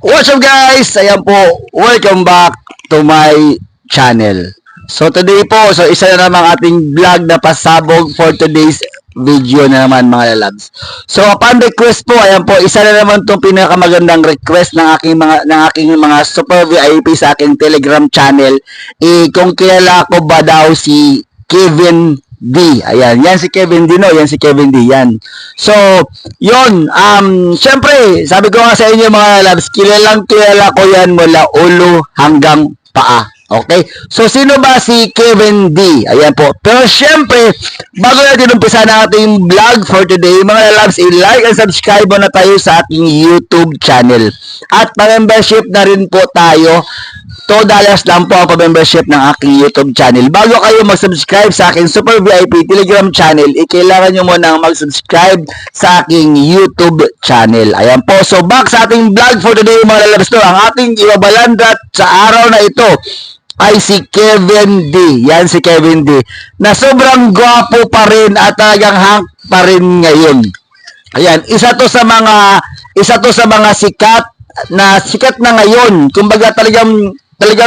What's up guys? Ayan po, welcome back to my channel. So today po, isa na naman ating vlog na pasabog for today's video na naman mga lalabs. So upon request po, ayan po, isa na naman itong pinakamagandang request ng aking mga super VIP sa aking Telegram channel. Kung kilala ko ba daw si Kevin D. Ayan, yan si Kevin D, no? Yan si Kevin D, yan. So, yun, syempre, sabi ko nga sa inyo mga loves, kilalang kilala ko yan mula ulo hanggang paa. Okay? So, sino ba si Kevin D? Ayan po. Pero syempre, bago natin umpisa na ating vlog for today, mga loves, i-like and subscribe na tayo sa ating YouTube channel. At pa-membership na rin po tayo. $2 lang po ang pa-membership ng aking YouTube channel. Bago kayo mag-subscribe sa aking Super VIP Telegram channel, kailangan nyo muna mag-subscribe sa aking YouTube channel. Ayan po. So, back sa ating vlog for today, mga lalabas to. Ang ating ibabalandat sa araw na ito ay si Kevin D. Yan si Kevin D. Na sobrang gwapo pa rin at talagang hang pa rin ngayon. Ayan, isa to sa mga sikat na ngayon. Kumbaga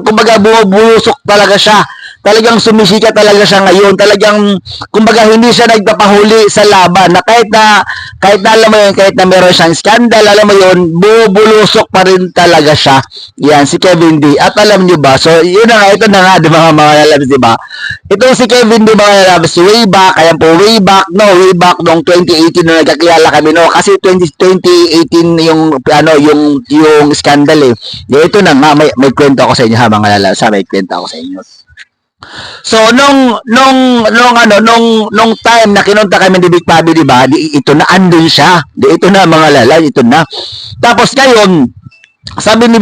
kumbaga bumubulusok talaga siya. Talagang sumisikat talaga siya ngayon. Talagang kumbaga hindi siya nagpapahuli sa laban. Na kahit na alam mo yun, kahit na meron siyang scandal, alam mo yun, bumubulusok pa rin talaga siya. Yan, si Kevin D. At alam niyo ba, so yun na nga, ito na nga, di ba mga lalabs, di ba? Ito si Kevin D, mga lalabs, way back, ayan po, way back noong 2018 na nagkakilala kami, no? Kasi 2018 yung scandal eh. Ito na nga, may kwento ako sa inyo ha, mga lalabs, may kwento ako sa inyo. So nung time na kinunta kami ni Big Pabi, di ba? Ito na andun siya. Ito na mga lalay, ito na. Tapos ngayon, sabi ni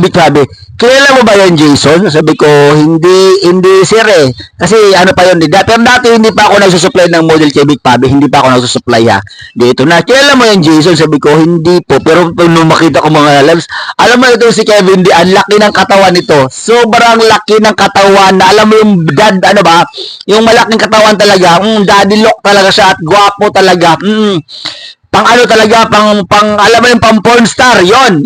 Big Pabi, kilala mo ba yan, Jason? Sabi ko, hindi sir eh. Kasi ano pa yun, pero dati hindi pa ako nagsusupply ng model kay Big Pabi, hindi pa ako nagsusupply ha. Dito na, kilala mo yan, Jason? Sabi ko, hindi po. Pero nung makita ko mga lives, alam mo ito si Kevin D, ang laki ng katawan nito. Sobrang laki ng katawan na alam mo yung dad, ano ba? Yung malaking katawan talaga, daddy look talaga siya at gwapo talaga. Pang ano talaga, alam mo yung pang porn star, yun,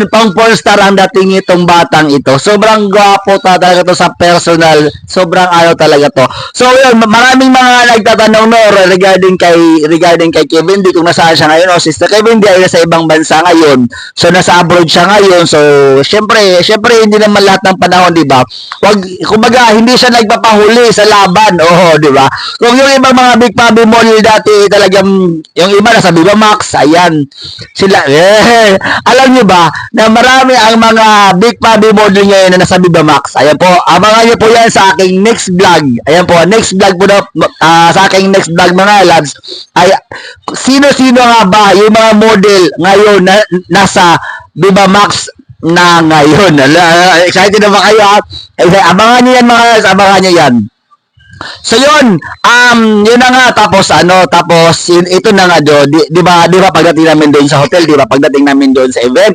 pang porn star ang dating itong batang ito. Sobrang gwapo talaga to sa personal, sobrang ano talaga to. So yun, maraming mga nagtatanong no, regarding kay Kevin D, kung nasaan siya ngayon, o sister Kevin D ay nasa ibang bansa ngayon, so nasa abroad siya ngayon, so syempre hindi naman lahat ng panahon, di ba? Kumbaga, hindi siya nagpapahuli sa laban, di ba? Kung yung ibang mga Big Pabi model dati, talagang yung iba nasa Viva Max, ayan. Sila, alam nyo ba, na marami ang mga Big Pabi model ngayon na nasa Viva Max. Ayan po, abangan nyo po yan sa aking next vlog. Ayan po, next vlog po na, sa aking next vlog mga lads. Ay, sino-sino nga ba yung mga model ngayon na nasa Viva Max na ngayon? Excited na ba kayo? Abangan nyo yan mga lads, abangan nyo yan. So yun, yun na nga, tapos ito na nga di ba pagdating namin doon sa hotel, di ba pagdating namin doon sa event,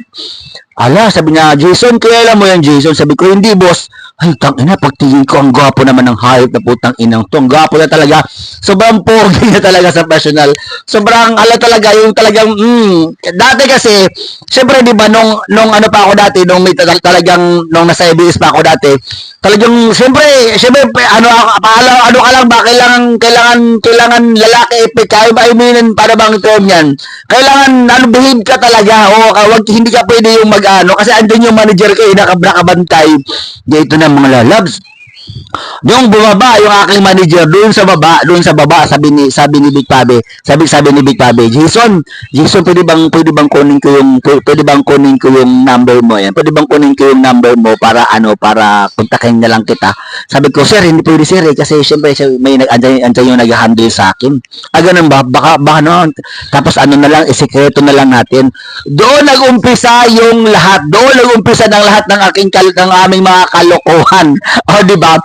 sabi niya, Jason, kilala mo yan, Jason? Sabi ko, hindi, boss. Ay, tangina, pagtingin ko, ang gwapo naman ng hayop na putang inang to. Ang gwapo na talaga. Sobrang pogi na talaga sa personal. Sobrang, talaga, yung talagang, dati kasi, syempre, di ba, nung ano pa ako dati, nung nung nasa ABS pa ako dati, talagang, syempre, ano ka lang ba, kailangan lalaki, kaya ba, para bang term yan? Kailangan, behave ka talaga, hindi ka pwede yung kasi andun yung manager ko, nakabantay. Dito na mga lalabs. Yung bumaba yung aking manager doon sa baba, sabi ni Big Pabi, sabi ni Big Pabi, Jason, pwede bang kunin ko yung number mo yan? Pwede bang kunin ko yung number mo para kontakin na lang kita? Sabi ko, sir, hindi pwede sir kasi syempre may andyan yung nag-handle sa akin. Ganun ba? Baka no. Tapos na lang, isekreto na lang natin. Doon nag-umpisa ng lahat ng aming mga kalokohan. Di ba?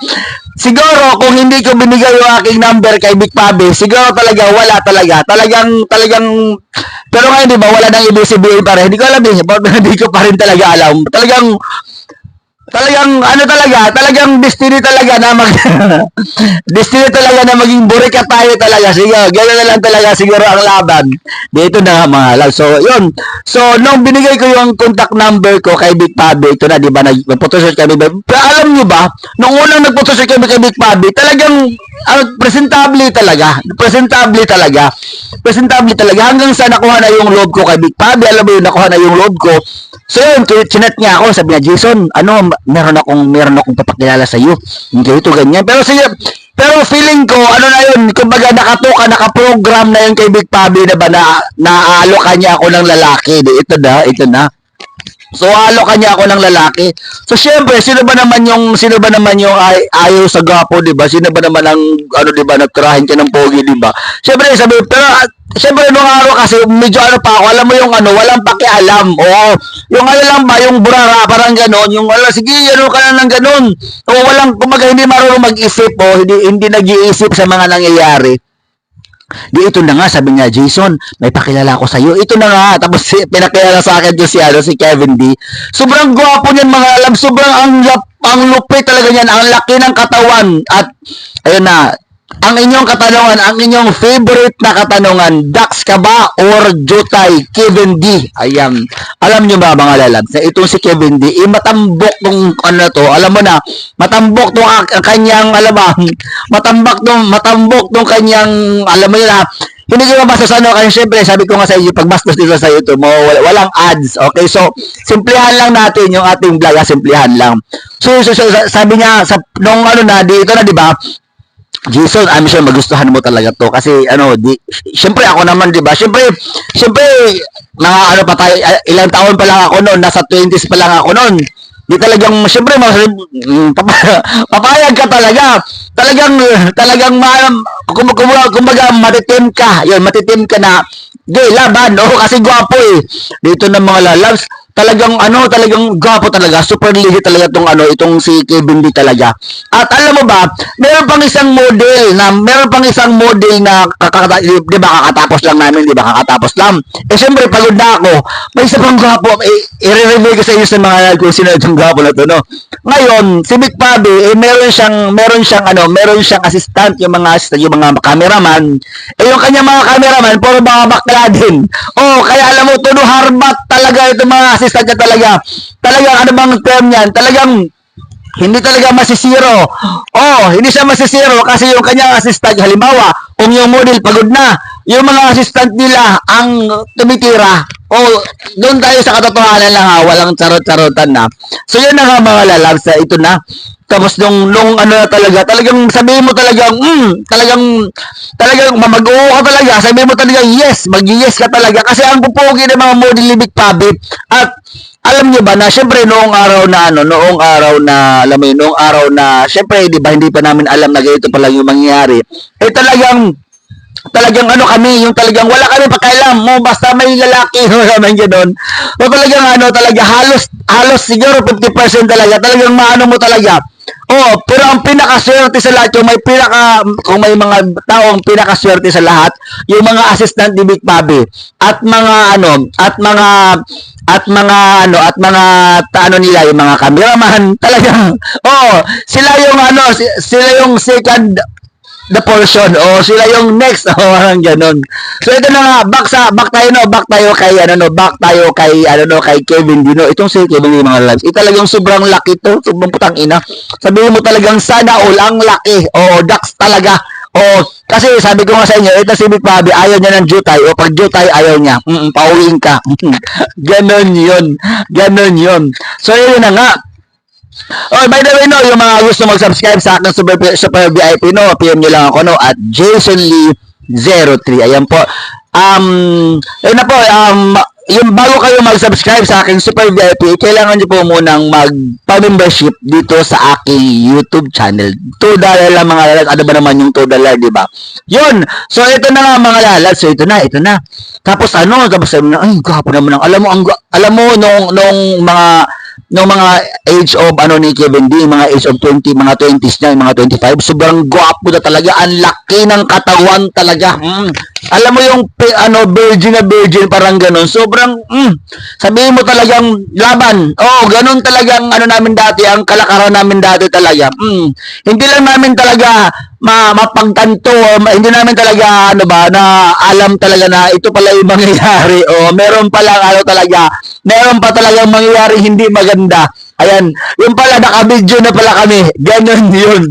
Siguro kung hindi ko binigay yung aking number kay Big Pabi, siguro talaga wala talaga. Talagang pero ngayon di ba wala nang ibig sabihin pa rin. Hindi ko alam hindi ko pa rin talaga alam. Talagang Talagang ano talaga, talagang destiny talaga na destiny talaga na maging burika tayo talaga. Sige, gano'n na lang talaga siguro ang laban. Dito na nga mga love. So, yun. So, nung binigay ko yung contact number ko kay Big Pabi, ito na, di ba, nagpotoshoot kami. Pero alam nyo ba, nung unang nagpotoshoot kami kay Big Pabi, talagang presentable talaga. Presentable talaga. Presentable talaga. Hanggang sa nakuha na yung loob ko kay Big Pabi, alam mo yun, nakuha na yung loob ko. So yun, chinat niya ako, sabi niya, Jason, meron akong papakilala sa iyo. Hindi ito ganyan. Pero feeling ko, ano na yun, kumbaga nakaprogram na yun kay Big Pabi na ba na naaalok niya ako ng lalaki. Ito na. So aalok niya ako ng lalaki. So syempre, sino ba naman yung ayaw sa gwapo, 'di ba? Sino ba naman ang di ba, nagtirahin ka ng pogi, 'di ba? Syempre, syempre nung araw kasi medyo pa ako, alam mo yung walang pakialam. Oo. Yung lang ba, yung burara, parang gano'n, yung sige, ka na ng gano'n. O walang, kumaga, hindi marunong mag-isip, hindi nag-iisip sa mga nangyayari. Di ito na nga, sabi niya, Jason, may pakilala ako sa iyo. Ito na nga, tapos pinakilala sa akin si Kevin D. Sobrang gwapo niyan mga alam, sobrang ang lupit talaga niyan, ang laki ng katawan. At ayun na, ang inyong katanungan, ang inyong favorite na katanungan, Dax ka ba or Jutay? Kevin D. Ayan. Alam nyo ba mga lalabs, na itong si Kevin D, matambok tong to, alam mo na, matambok tong kanyang, matambok tong kanyang, alam mo na, hindi ko mabasa sa kasi syempre, sabi ko nga sa inyo, pagbastos dito sa YouTube mo, walang ads, okay? So, simplihan lang natin yung ating vlog, simplihan lang. So sabi niya, nung dito na, di ba, Jason, I'm sure magustuhan mo talaga to kasi syempre ako naman 'di ba? Syempre mga pa tayo, ilang taon pa lang ako noon, nasa 20s pa lang ako noon. Di talagang syempre papayag ka talaga. Talagang kumbaga matitim ka. Yun, matitim ka na laban, kasi gwapo eh. Dito ng mga lalabs, talagang gwapo talaga, super legit talaga itong si Kevin D talaga. At alam mo ba, meron pang isang model na di ba kakatapos lang namin, di ba kakatapos lang. Syempre pagod na ako, may isa pang gwapo, i-review ko sa inyo sa mga kung sino itong gwapo na to, no. Ngayon, si Big Pabi, meron siyang assistant, yung mga cameraman. Yung kanya mga cameraman, puro mga bakla din. Kaya alam mo, tuno harbat talaga itong mga assistant niya talaga. Talagang bang term yan? Talagang hindi talaga masisiro. Hindi siya masisiro kasi yung kanyang assistant, halimbawa, kung yung model pagod na, yung mga assistant nila ang tumitira. Doon tayo sa katotohanan lang walang charot-charotan na. So yun na nga mga lalabs, ito na. Tapos nung talagang sabihin mo talagang mag-oo ka talaga, sabihin mo talaga yes, mag-yes ka talaga kasi ang pupugi ng mga model ni Big Pabi. At alam niyo ba na syempre noong araw na syempre di ba hindi pa namin alam na ganito pala yung mangyayari. Talagang kami, yung talagang wala kami pakialam mo, basta may lalaki, naman gano'n. So talaga halos siguro 50% talagang maano mo talaga. Pero ang pinakaswerte sa lahat, kung may mga taong pinakaswerte sa lahat, yung mga assistant ni Big Pabi at mga nila, yung mga cameraman, talagang sila yung second the portion sila yung next parang ganun. So ito na nga, back tayo kay Kevin Dino. Itong si Kevin Dino mga loves, talagang sobrang laki to, sobrang putang ina. Sabihin mo talagang sana all ang laki. Dax talaga. Kasi sabi ko nga sa inyo, ito si Big Pabi, ayaw niya ng jutay, pag jutay ayaw niya, pauwiin ka. Ganon yun. So yun na nga. By the way, yung mga gusto mag-subscribe sa akin Super VIP, PM nyo lang ako, at Jason Lee 03. Ayan po. Yun na po, yung bago kayo mag-subscribe sa aking Super VIP, kailangan nyo po munang magpa-membership dito sa aking YouTube channel. $2 lang mga lalat. Ano ba naman yung $2, di ba? Yun. So, ito na nga mga lalat. So, ito na. Tapos sabi na, ay, gapo naman. Alam mo, nung mga age of ni Kevin D, mga age of 20, mga 20s niya, mga 25, sobrang gwapo na talaga, ang laki ng katawan talaga. alam mo yung virgin na virgin, parang ganun. Sobrang, sabihin mo talagang laban. Oh, ganun talagang ano namin dati, ang kalakaran namin dati talaga. Hindi lang namin talaga mapagtanto, hindi namin talaga ano ba na alam talaga na ito pala yung mangyayari. O meron pala meron pa talagang mangyayari hindi maganda. Ayan, yung pala naka-video na pala kami. Ganun yun.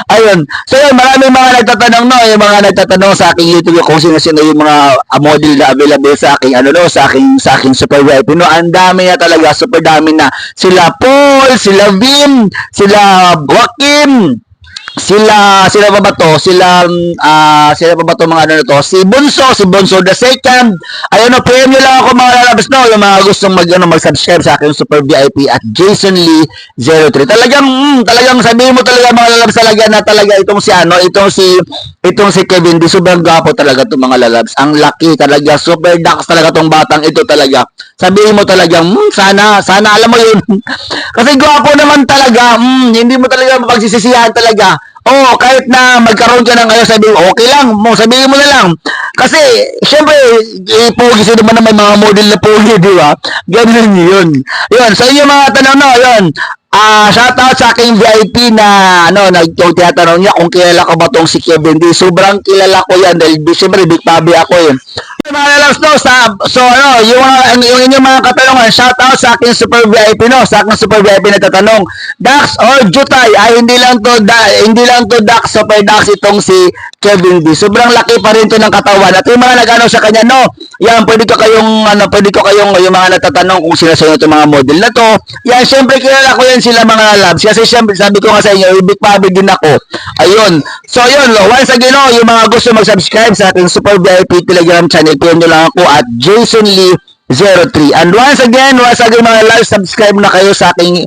Ayun. So yun, maraming mga nagtatanong no, yung mga nagtatanong sa aking YouTube kung sino-sino yung mga model na available sa aking ano no, sa aking super VIP no. Ang dami na talaga, super dami na. Sila Paul, sila Vin, sila Joaquin, sila pa ba to? Sila pa ba to mga ano na to? Si Bunso the second. Ayun no, PM nyo lang ako mga lalabas no, yung mga gustong mag-subscribe sa akin super VIP at Jason Lee 03. Talagang sabihin mo talaga mga lalabas talaga na talaga itong si Kevin D. Sobrang gwapo talaga itong mga lalabs. Ang laki talaga, super dax talaga tong batang ito talaga. Sabihin mo talagang, sana alam mo yun. Kasi gwapo naman talaga, hindi mo talaga mapagsisisihan talaga. Oo, kahit na magkaroon ka ng sabihin mo, okay lang, sabihin mo na lang. Kasi, syempre, pogi sino naman may mga model na pogi, di ba? Ganun yun. Yun, sa inyo mga tanong no, yun. Shoutout sa aking VIP na tinatanong niya kung kilala ko ba tong si Kevin D. Sobrang kilala ko yan dahil siyempre Big Pabi ako yun. Mga lalabs no, yung inyong mga katanungan, shoutout sa aking super VIP no, sa aking super VIP na tatanong, Dax or Jutay, hindi lang to Dax, super Dax itong si Kevin D. Sobrang laki pa rin to ng katawan. At yung mga nag-ano sa kanya no, yan pwede ko kayong yung mga natatanong kung sila sa itong mga model na to. Yan, syempre kilala ko yan sila mga labs kasi syempre sabi ko nga sa inyo, Big Pabi din ako. Ayun. So yun, once again no, yung mga gusto mag-subscribe sa ating super VIP Telegram channel, PM nyo lang ako at Jason Lee 03. And once again mga live, subscribe na kayo sa aking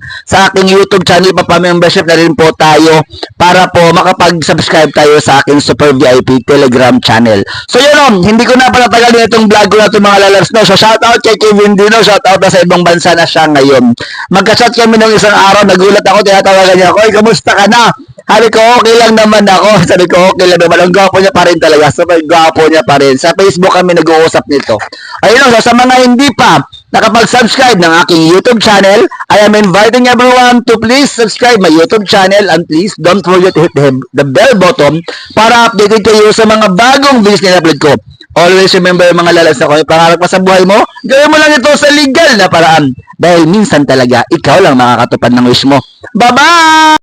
YouTube channel. Papa-membership na rin po tayo para po makapag-subscribe tayo sa aking Super VIP Telegram channel. So yun hindi ko na palatagalin itong vlog ko na itong mga lalabs no. So shoutout kay Kevin Dino, shoutout na sa ibang bansa na siya ngayon. Magka-chat kami ng isang araw, nagulat ako, tinatawagan niya ako, kamusta ka na? Sabi ko, okay lang naman ako. Sabi ko, okay lang naman. Ang gwapo niya pa rin talaga. Super gwapo niya pa rin. Sa Facebook kami nag-uusap nito. Ayun, so sa mga hindi pa nakapag-subscribe ng aking YouTube channel, I am inviting everyone to please subscribe my YouTube channel and please don't forget to hit the bell button para updated kayo sa mga bagong videos na upload ko. Always remember mga lalas na kung pangarap pa sa buhay mo, gawin mo lang ito sa legal na paraan. Dahil minsan talaga, ikaw lang makakatupad ng wish mo. Bye-bye!